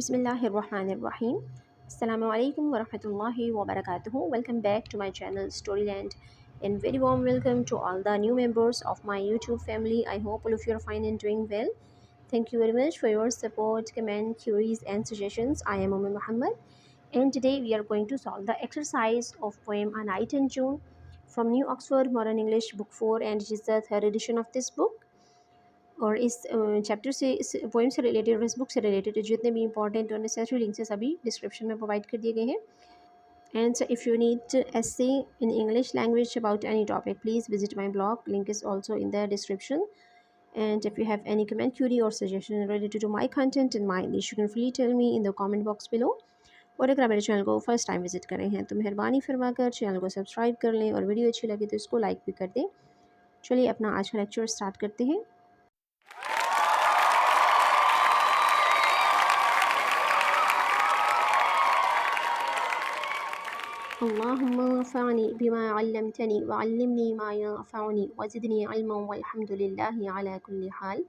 Bismillahirrahmanirrahim. Assalamu alaikum wa rahmatullahi wa barakatuhu. Welcome back to my channel Storyland, and very warm welcome to all the new members of my YouTube family. I hope all of you are fine and doing well. Thank you very much for your support, comment, queries and suggestions. I am Umm Muhammad, and today we are going to solve the exercise of poem A Night in June from New Oxford Modern English Book 4, and it is the third edition of this book. और इस chapter से, इस poem से related और इस book से related जितने भी इंपॉर्टेंट और नेसेसरी लिंक्स हैं सभी डिस्क्रिप्शन में प्रोवाइड कर दिए गए हैं. And if you need essay in English language about any topic, please visit my blog. Link is also in the description. And if you have any comment, query or suggestion related to my content in my niche, you can freely tell me in the comment box below. और अगर आप मेरे channel को first time visit कर रहे हैं तो मेहरबानी फरमा कर चैनल को सब्सक्राइब कर लें, और वीडियो अच्छी लगे तो इसको लाइक भी कर दें. चलिए अपना आज का लेक्चर स्टार्ट करते हैं. अल्लाहुम्मा फ़अनी बिमा अल्लमतनी वअल्लिमनी मा यंफ़अनी वज़िदनी इल्मन वल्हम्दुलिल्लाहि अला कुल्लि हाल.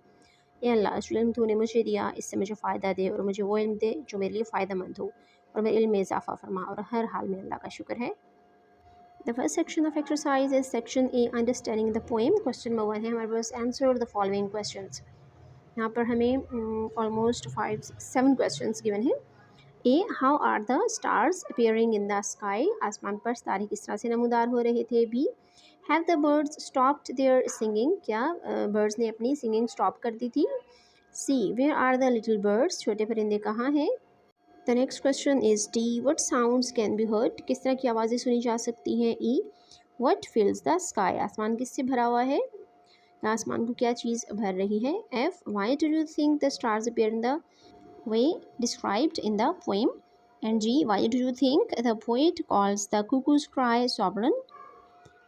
या अल्लाह, जो इल्म तूने मुझे दिया इससे मुझे फ़ायदा दे, और मुझे वो इल्म दे जो मेरे लिए फ़ायदेमंद हो, और मेरे इल्म में इजाफ़ा फरमा, और हर हाल में अल्लाह का शुक्र है. The first section of exercise is section A, understanding the poem. Question number 1 है हमारे पास, आंसर द फॉलोइंग क्वेश्चंस. यहाँ पर हमें ऑलमोस्ट 5-7 क्वेश्चंस गिवन हैं. A, how are the stars appearing in the sky. आसमान पर सितारे किस तरह से नमूदार हो रहे थे. B, have the birds stopped their singing. क्या बर्ड्स ने अपनी सिंगिंग स्टॉप कर दी थी. C, where are the little birds. छोटे परिंदे कहाँ हैं. The next question is D, what sounds can be heard. किस तरह की आवाज़ें सुनी जा सकती हैं. E, what fills the sky. आसमान किससे भरा हुआ है. आसमान को क्या चीज़ भर रही है. F, why do you think the stars appear in the way described in the poem. And G, why do you think the poet calls the cuckoo's cry sovereign.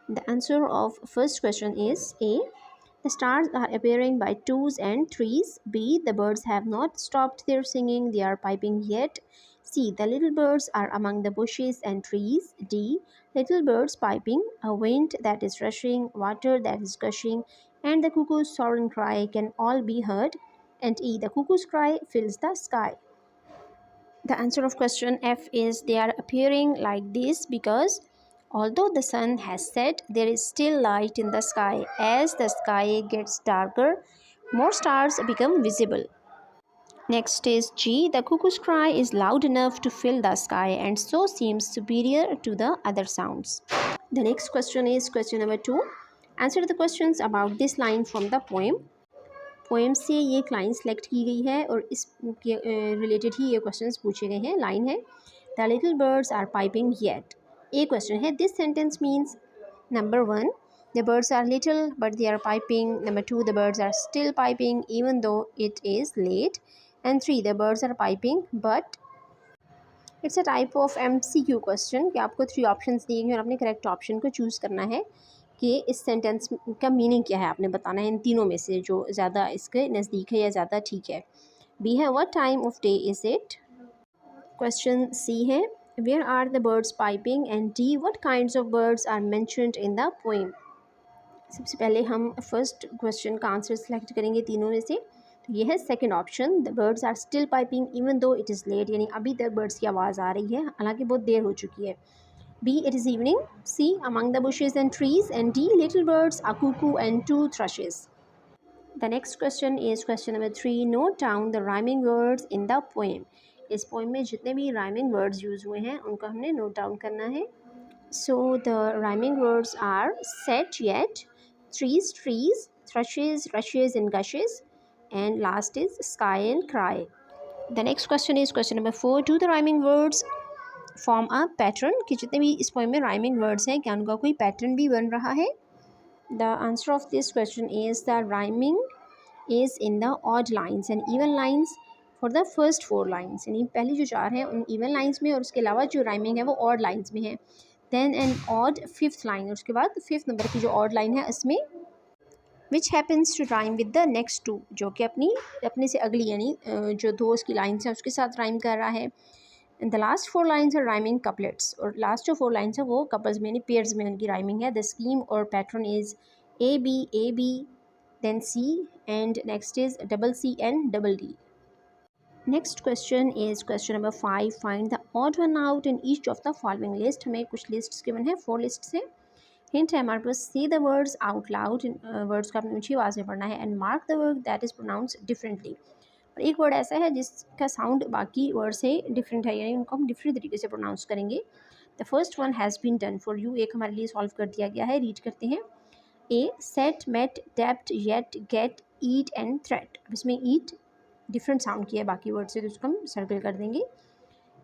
The answer of first question is A, the stars are appearing by twos and threes. B, the birds have not stopped their singing, they are piping yet. C, the little birds are among the bushes and trees. D, little birds piping, a wind that is rushing, water that is gushing, and the cuckoo's soaring cry can all be heard. And E, the cuckoo's cry fills the sky. The answer of question F is they are appearing like this because although the sun has set, there is still light in the sky. As the sky gets darker, more stars become visible. Next is G, the cuckoo's cry is loud enough to fill the sky and so seems superior to the other sounds. The next question is question number 2. Answer the questions about this line from the poem. Poem से ये एक line select की गई है और इसके related ही ये questions पूछे गए हैं. लाइन है, the little birds are piping yet. एक क्वेश्चन है, this sentence means number 1, the birds are little but they are piping. Number 2, the birds are still piping even though it is late. And 3, the birds are piping but. It's a type of MCQ question कि आपको 3 options दिए हैं और आपने correct option को choose करना है कि इस सेंटेंस का मीनिंग क्या है. आपने बताना है इन तीनों में से जो ज़्यादा इसके नज़दीक है या ज़्यादा ठीक है. बी है, what time of day is it. Question C है, where are the birds piping. And D, what kinds of birds are mentioned in the poem. सबसे पहले हम फर्स्ट क्वेश्चन का आंसर सेलेक्ट करेंगे तीनों में से. तो ये है second option, the birds are still piping even though it is late, यानी अभी तक बर्ड्स की आवाज़ आ रही है हालांकि बहुत देर हो चुकी है. B, it is evening. C, among the bushes and trees. And D, little birds, a cuckoo and 2 thrushes. The next question is question number 3. Note down the rhyming words in the poem. इस poem में जितने भी rhyming words use हुए हैं उनको हमने note down करना है. So the rhyming words are set yet, trees, thrushes, rushes and gushes, and last is sky and cry. The next question is question number 4. Do the rhyming words form a pattern. कि जितने भी इस poem में rhyming words हैं क्या उनका कोई pattern भी बन रहा है. The answer of this question is the rhyming is in the odd lines and even lines for the first 4 lines. यानी पहली जो 4 हैं उन इवन लाइन्स में और उसके अलावा जो राइमिंग है वो ऑड लाइन्स में है. Then N odd 5th line, और उसके बाद 5th नंबर की जो ऑड लाइन है उसमें which happens to rhyme with the next 2, जो कि अपने से अगली यानी जो 2 उसकी लाइन्स हैं उसके साथ राइम कर रहा है. And the last 4 lines are rhyming couplets, और लास्ट जो 4 लाइन्स हैं वो कपल्स में यानी पेयर्स में उनकी राइमिंग है. द स्कीम और pattern is A B then C and next is double C and double D. Next question is question number 5. Find the odd one out in each of the following list. हमें कुछ lists given है, 4 list है. Hint है हमारे पास, see the words out loud. Words को आपने ऊंची आवाज़ में पढ़ना है. And mark the word that is pronounce differently. और एक वर्ड ऐसा है जिसका साउंड बाकी वर्ड से डिफरेंट है, यानी उनको हम डिफरेंट तरीके से प्रोनाउंस करेंगे. The first one has been done for you. एक हमारे लिए सॉल्व कर दिया गया है. रीड करते हैं. ए सेट मेट डेप्ट yet get eat and threat. अब इसमें ईट डिफरेंट साउंड किया है बाकी वर्ड से, तो उसको हम सर्कल कर देंगे.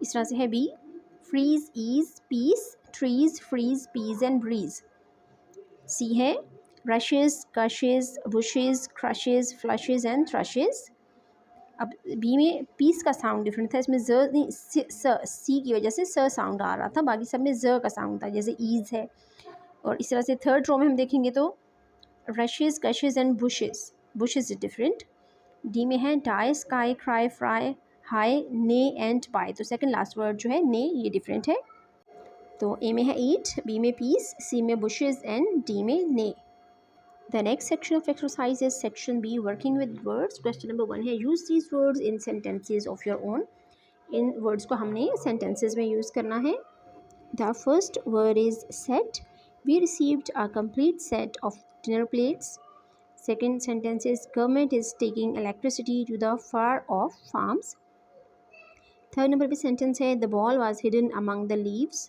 इस तरह से है B freeze ease peace trees freeze peas and breeze. C है rushes cushes bushes crushes flushes and thrushes. अब बी में पीस का साउंड डिफरेंट था, इसमें ज नहीं सी की वजह से स साउंड आ रहा था, बाकी सब में ज का साउंड था, जैसे ईज है. और इस तरह से थर्ड रो में हम देखेंगे तो rushes cushes and bushes. Bushes is different. D में है dye sky cry fry high nigh and by. तो सेकंड लास्ट वर्ड जो है ने, ये डिफरेंट है. तो ए में है ईट, बी में पीस, सी में बुशेज एंड डी में ने. The next section of exercise is section B, working with words. Question number 1 है use these words in sentences of your own. In words को हमने sentences में use करना है. The first word is set. We received a complete set of dinner plates. Second sentence is government is taking electricity to the far off farms. Third number पे sentence है the ball was hidden among the leaves.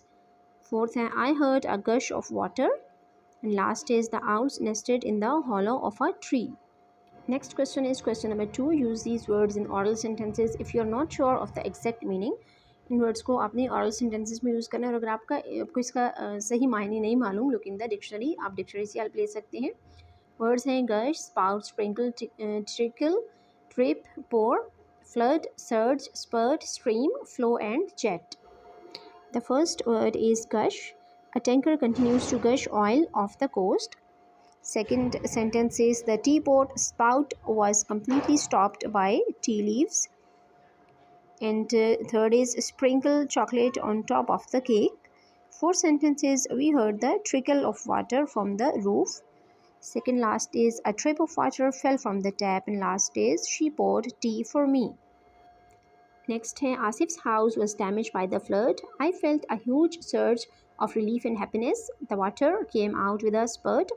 Fourth है I heard a gush of water. And last is the owls nested in the hollow of a tree. Next question is question number 2. Use these words in oral sentences if you are not sure of the exact meaning. In words को आपने oral sentences में use करना है, और अगर आपको इसका सही मायने नहीं मालूम, लुक इन द डिक्शनरी. आप डिक्शनरी से हेल्प ले सकते हैं. वर्ड्स हैं gush, spout, sprinkle, trickle, drip, pour, flood, surge, spurt, stream, flow and jet. The first word is gush. A tanker continues to gush oil off the coast. Second sentence is the teapot spout was completely stopped by tea leaves. And third is sprinkle chocolate on top of the cake. Fourth sentence is we heard the trickle of water from the roof. Second last is a drip of water fell from the tap. And last is she poured tea for me. Next है Asif's house was damaged by the flood. I felt a huge surge of relief and happiness. The water came out with a spurt.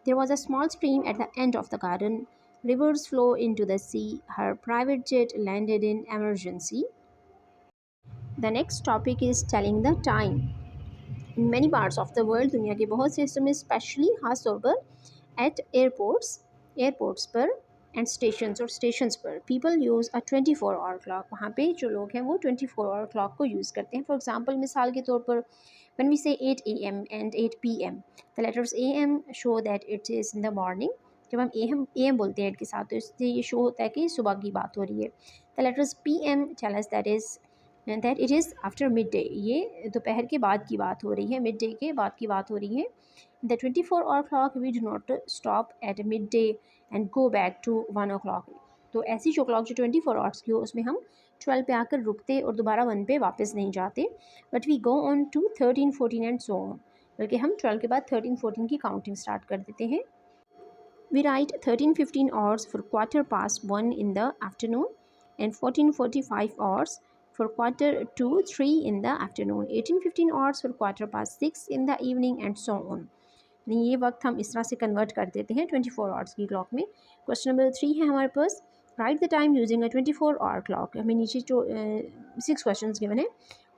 There was a small stream at the end of the garden. Rivers flow into the sea. Her private jet landed in emergency. The next topic is telling the time. In many parts of the world, दुनिया के बहुत से हिस्सों में specially खास तौर पर at airports पर एंड स्टेशंस और स्टेशंस पर पीपल यूज़ अ 24 आवर क्लॉक. वहाँ पे जो लोग हैं वो 24 आवर क्लॉक को यूज़ करते हैं. फॉर एग्जांपल, मिसाल के तौर पर when we say 8 AM and 8 PM, the letters AM show that it is in the morning. जब हम AM बोलते हैं 8 के साथ, तो इससे ये शो होता है कि सुबह की बात हो रही है. The letters PM tell us that it is after midday. ये दोपहर के बाद की बात हो रही है, मिड डे के बाद की बात हो रही है. The 24 hour clock we do not stop at midday and go back to 1 o'clock. तो ऐसी जो क्लॉक जो 24 आवर्स की हो, उसमें हम 12 पे आकर रुकते और दोबारा 1 पे वापस नहीं जाते. But we go on to 13, 14 and so on. बल्कि हम 12 के बाद 13, 14 की काउंटिंग स्टार्ट कर देते हैं. We write 13, 15 hours for quarter past 1 in the afternoon and 14, 45 hours for quarter to 3 in the afternoon, 18, 15 hours for quarter past 6 in the evening and so on. ये वक्त हम इस तरह से कन्वर्ट कर देते हैं 24 आवर्स की क्लॉक में. क्वेश्चन नंबर 3 है हमारे पास write the time using a 24 hour clock. हमें नीचे जो 6 क्वेश्चन गिवन है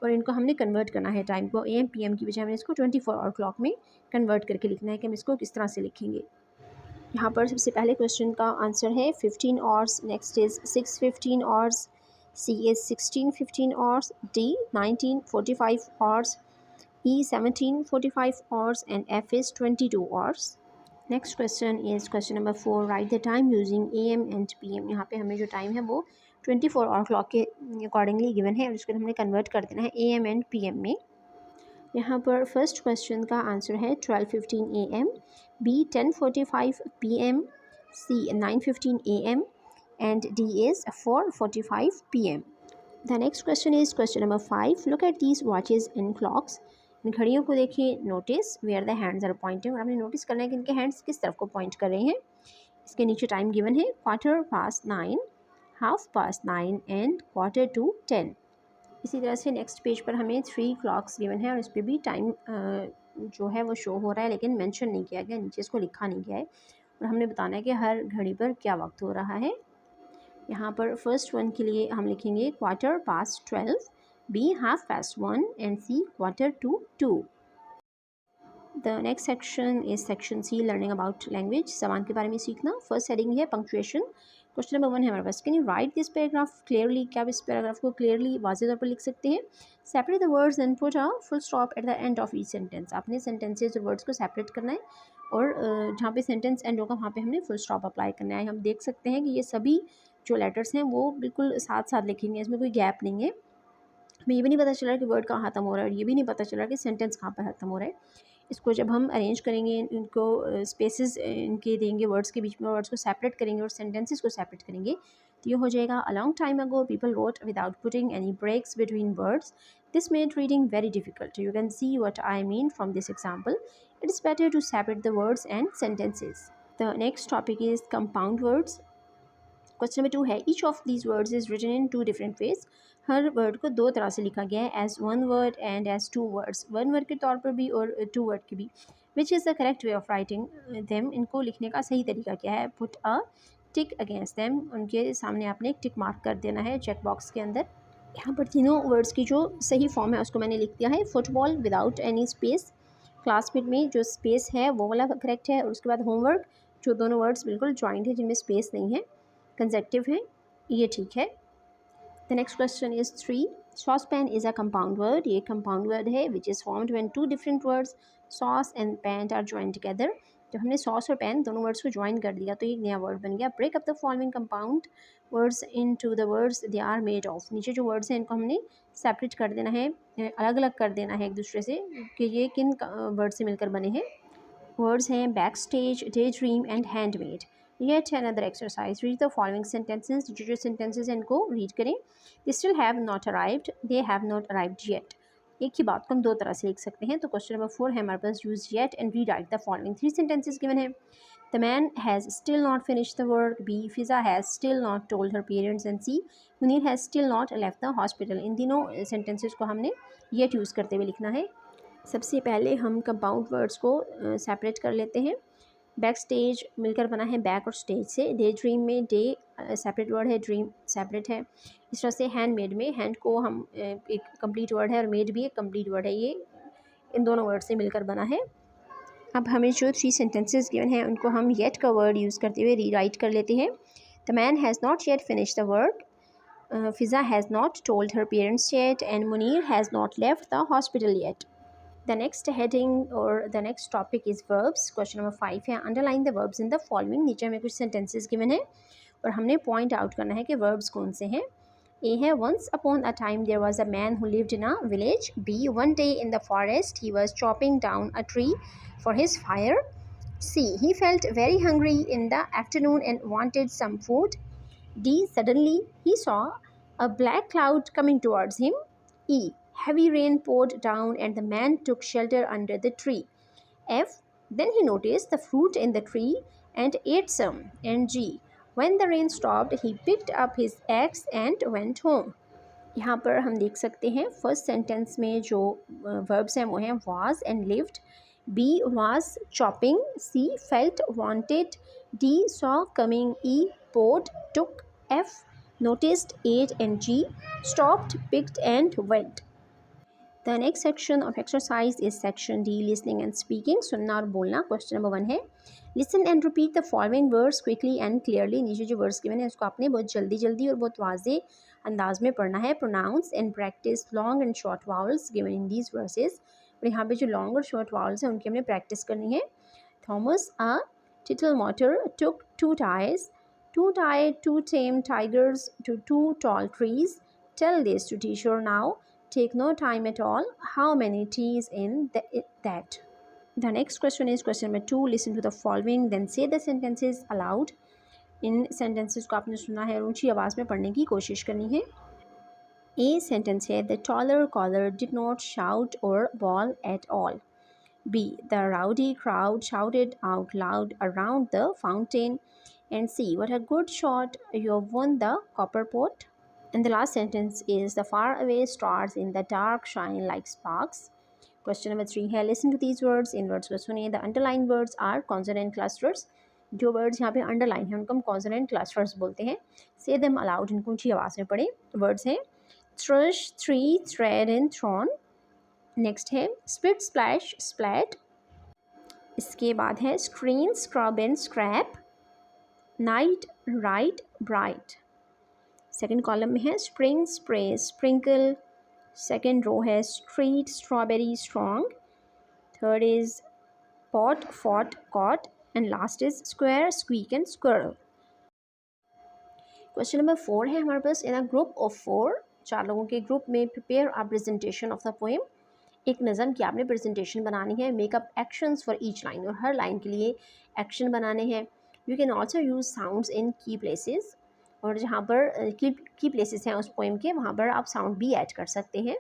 और इनको हमने कन्वर्ट करना है टाइम को. AM PM की बजाय हमने इसको 24 आवर क्लॉक में कन्वर्ट करके लिखना है कि हम इसको किस तरह से लिखेंगे. यहाँ पर सबसे पहले क्वेश्चन का आंसर है 15 hours. Next is 6:15 hours. C is 16:15 hours. D 19:45 hours. E 17:45 hours and F is 22 hours. Next question is question number 4. Write the time using AM and PM. यहाँ पे हमें जो टाइम है वो 24 आवर क्लॉक के accordingly given है और उसको हमने कन्वर्ट कर देना है AM and PM में. यहाँ पर फर्स्ट क्वेश्चन का आंसर है 12:15 AM. B 10:45 PM. C 9:15 AM. And D is 4:45 PM. The next question is question number 5. Look at these watches and clocks. इन घड़ियों को देखिए. Notice where the hands are pointing. और हमने नोटिस करना है कि इनके हैंड्स किस तरफ को पॉइंट कर रहे हैं. इसके नीचे टाइम गिवन है 9:15, 9:30 and 9:45. इसी तरह से नेक्स्ट पेज पर हमें 3 क्लॉक्स गिवन है और इस पर भी टाइम जो है वो शो हो रहा है, लेकिन मेंशन नहीं किया गया, नीचे इसको लिखा नहीं गया है और हमने बताना है कि हर घड़ी पर क्या वक्त हो रहा है। यहाँ पर फर्स्ट वन के लिए हम लिखेंगे 12:15, B 1:30 and C 1:45. The next section is section C, learning about language, जबान के बारे में सीखना। फर्स्ट हेडिंग है पंक्चुएशन। क्वेश्चन नंबर 1 है हमारे पास, can you write this paragraph clearly, क्या आप इस पैराग्राफ को क्लियरली वाज़ेह तौर पर लिख सकते हैं। Separate the words and put a full stop at the end of each sentence. आपने सेंटेंसेज और वर्ड्स को सेपरेट करना है और जहाँ पे सेंटेंस एंड होगा वहाँ पे हमने फुल स्टॉप अप्लाई करना है। हम देख सकते हैं कि ये सभी जो लेटर्स हैं वो बिल्कुल साथ साथ लिखेंगे, इसमें कोई गैप नहीं है। हमें ये भी नहीं पता चल रहा कि वर्ड कहाँ ख़त्म हो रहा है और ये भी नहीं पता चल रहा कि सेंटेंस कहाँ पर ख़त्म हो रहा है। इसको जब हम अरेंज करेंगे, इनको स्पेसेस इनके देंगे वर्ड्स के बीच में, वर्ड्स को सेपरेट करेंगे और सेंटेंसेस को सेपरेट करेंगे, तो ये हो जाएगा a long time ago people wrote without putting any breaks between words, this made reading very difficult. You can see what I mean from this example. It is better to separate the words and sentences. The next topic is compound words. Question number 2 है, each of these words is written in 2 different ways. हर word को 2 तरह से लिखा गया है, as 1 word and as 2 words, 1 word के तौर पर भी और 2 वर्ड के भी। Which is the correct way of writing them, इनको लिखने का सही तरीका क्या है। Put a tick against them, उनके सामने आपने एक टिक मार्क कर देना है चेक बॉक्स के अंदर। यहाँ पर तीनों वर्ड्स की जो सही फॉर्म है उसको मैंने लिख दिया है। Football without any space, classmate में जो स्पेस है वो वाला करेक्ट है, और उसके बाद होमवर्क, जो दोनों वर्ड्स बिल्कुल जॉइंट है जिनमें स्पेस नहीं है, कंसेक्टिव है, ये ठीक है। The next question is 3, saucepan is a compound word. ये कंपाउंड वर्ड है which is formed when 2 different words sauce and pan are join together. जब हमने सॉस और पैन दोनों वर्ड्स को ज्वाइन कर दिया तो एक नया वर्ड बन गया। Break up the following compound words into the words they are made of. नीचे जो वर्ड्स हैं इनको हमने सेपरेट कर देना है, अलग अलग कर देना है एक दूसरे से कि ये किन वर्ड से मिलकर बने हैं। वर्ड्स हैं back stage, day dream and handmade. Yet another exercise, read the following sentences. जो सेंटेंसेज हैं इनको रीड करें। They still have not arrived, they have not arrived yet. एक ही बात को हम 2 तरह से लिख सकते हैं। तो क्वेश्चन नंबर 4 है हमारे पास, use yet and rewrite the following 3 sentences given है। The man has still not finish the work, B Fiza has still not told her parents, and C Munir has still not left the hospital. इन तीनों sentences को हमने yet use करते हुए लिखना है। सबसे पहले हम कंपाउंड वर्ड्स को सेपरेट कर लेते हैं। बैक स्टेज मिलकर बना है बैक और स्टेज से। डे ड्रीम में डे सेपरेट वर्ड है, ड्रीम सेपरेट है। इस तरह से हैंड में हैंड को हम एक कंप्लीट वर्ड है और मेड भी एक कंप्लीट वर्ड है, ये इन दोनों वर्ड से मिलकर बना है। अब हमें जो 3 सेंटेंसेस गिवन हैं उनको हम येट का वर्ड यूज़ करते हुए रीराइट कर लेते हैं। The man has not yet finish the work, Fiza has not told her parents yet, and Munir has not left the hospital yet. The next heading or the next topic is verbs. Question number 5 है, underline the verbs in the following. नीचे हमें कुछ sentences given है और हमने point out करना है कि verbs कौन से हैं। A है, once upon a time there was a man who lived in a village. B, one day in the forest he was chopping down a tree for his fire. C, he felt very hungry in the afternoon and wanted some food. D, suddenly he saw a black cloud coming towards him. E, heavy rain poured down and the man took shelter under the tree. F, then he noticed the fruit in the tree and ate some. And G, when the rain stopped he picked up his axe and went home. यहाँ पर हम देख सकते हैं first sentence में जो verbs हैं वो हैं was and lived. B, was chopping. C, felt, wanted. D, saw coming. E, poured, took. F, noticed, ate, and G, stopped, picked, and went. The next section of exercise is section D, listening and speaking. सुनना और बोलना। Question number 1 है, listen and repeat the following words quickly and clearly. नीचे जो words given है उसको आपने बहुत जल्दी जल्दी और बहुत वाजे अंदाज में पढ़ना है। Pronounce and practice long and short vowels given in these verses. और यहाँ पे जो लॉन्ग और शॉर्ट वावल्स हैं उनकी हमने प्रैक्टिस करनी है। Thomas, a tittle motor, took 2 ties. 2 tied 2 tame tigers to 2 tall trees. Tell this to teacher now. Take no time at all. How many T's in that? The next question is question number 2. Listen to the following, then say the sentences aloud. In sentences को आपने सुना है और ऊंची आवाज़ में पढ़ने की कोशिश करनी है। A sentence है, the taller caller did not shout or bawl at all. B, the rowdy crowd shouted out loud around the fountain. And C, what a good shot, you have won the copper pot. And the last sentence is the faraway stars in the dark shine like sparks. Question number 3 है, listen to these words. In words को सुनिए. The underlined words are consonant clusters. जो words यहाँ पे underline हैं उनको हम consonant clusters बोलते हैं. Say them aloud. इनको ऊंची आवाज़ में पढ़ें. Words हैं thrush, three, thread and thorn. Next है split, splash, splat. इसके बाद है screen, scrub and scrap. Night, right, bright. Second column में है spring, spray, sprinkle. Second row है street, strawberry, strong. Third is pot, fought, cot. And last is square, squeak and squirrel. Question number 4 है हमारे पास. इन a group of 4, 4 लोगों के group में prepare a presentation of the poem. एक नज़म की आपने प्रेजेंटेशन बनानी है. Makeup actions for each line, और हर लाइन के लिए एक्शन बनाने हैं. You can also use sounds इन की प्लेसेस, और जहाँ पर की प्लेसेस हैं उस पोएम के, वहाँ पर आप साउंड भी ऐड कर सकते हैं.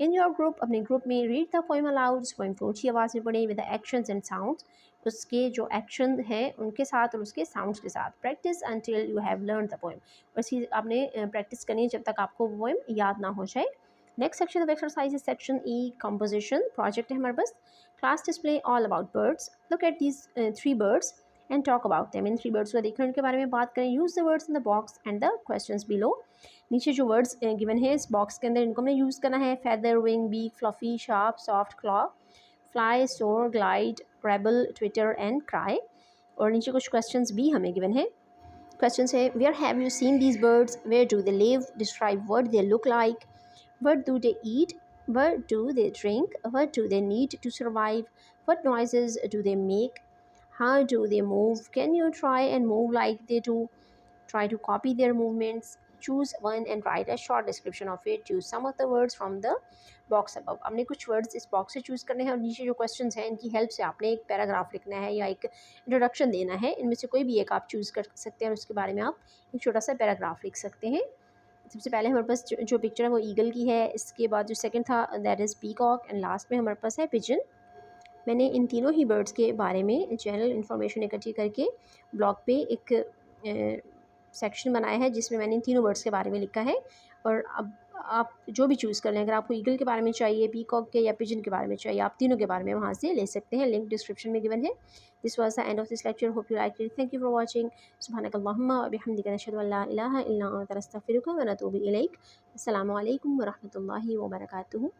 इन योर ग्रुप, अपने ग्रुप में रीड द पोएम अलाउड. उस पोएम को ऊंची आवाज़ में पढ़ें with the actions and sounds. उसके जो एक्शन हैं उनके साथ और उसके साउंड्स के साथ. Practice until you have learn the poem. और इसकी आपने प्रैक्टिस करनी है जब तक आपको वो पोएम याद ना हो जाए. Next section of exercise is section E, composition. Project है हमारे पास. Class display all about birds. Look at these 3 birds and talk about them. इन 3 birds को देखकर उनके बारे में बात करें. Use the words in the box and the questions below. नीचे जो वर्ड्स गिवन है इस बॉक्स के अंदर, इनको हमने यूज़ करना है. Feather, wing, beak, fluffy, sharp, soft, claw, fly, soar, glide, warble, twitter and cry. और नीचे कुछ क्वेश्चंस भी हमें गिवन है. क्वेश्चंस है where have you seen these birds, where do they live, describe what they look like, what do they eat, what do they drink, what do they need to survive, what noises do they make, how do they move, can you try and move like they do, try to copy their movements, choose one and write a short description of it, choose some of the words from the box above. हमने कुछ words इस box से choose करने हैं, और नीचे जो questions हैं इनकी help से आपने एक पैराग्राफ लिखना है या एक introduction देना है. इनमें से कोई भी एक आप choose कर सकते हैं और उसके बारे में आप एक छोटा सा पैराग्राफ लिख सकते हैं. सबसे पहले हमारे पास जो पिक्चर है वो ईगल की है. इसके बाद जो सेकंड था that is peacock, and last में हमारे पास है पिजन. मैंने इन तीनों ही बर्ड्स के बारे में जनरल इन्फॉर्मेशन इकट्ठी करके ब्लॉग पे एक सेक्शन बनाया है जिसमें मैंने इन तीनों बर्ड्स के बारे में लिखा है. और अब आप जो भी चूज़ कर लें, अगर आपको ईगल के बारे में चाहिए, पीकॉक के या पिजन के बारे में चाहिए, आप तीनों के बारे में वहाँ से ले सकते हैं. लिंक डिस्क्रिप्शन में गिवन है. This was the end of this lecture. Hope you like it. Thank you for watching. सुब्हानकल्लाहुम्मा व बिहम्दिका, नशहदु अल्ला इलाहा इल्ला अंता, नस्तगफिरुका व नतूबु इलैक. अस्सलामु अलैकुम व रहमतुल्लाहि व बरकातुहू.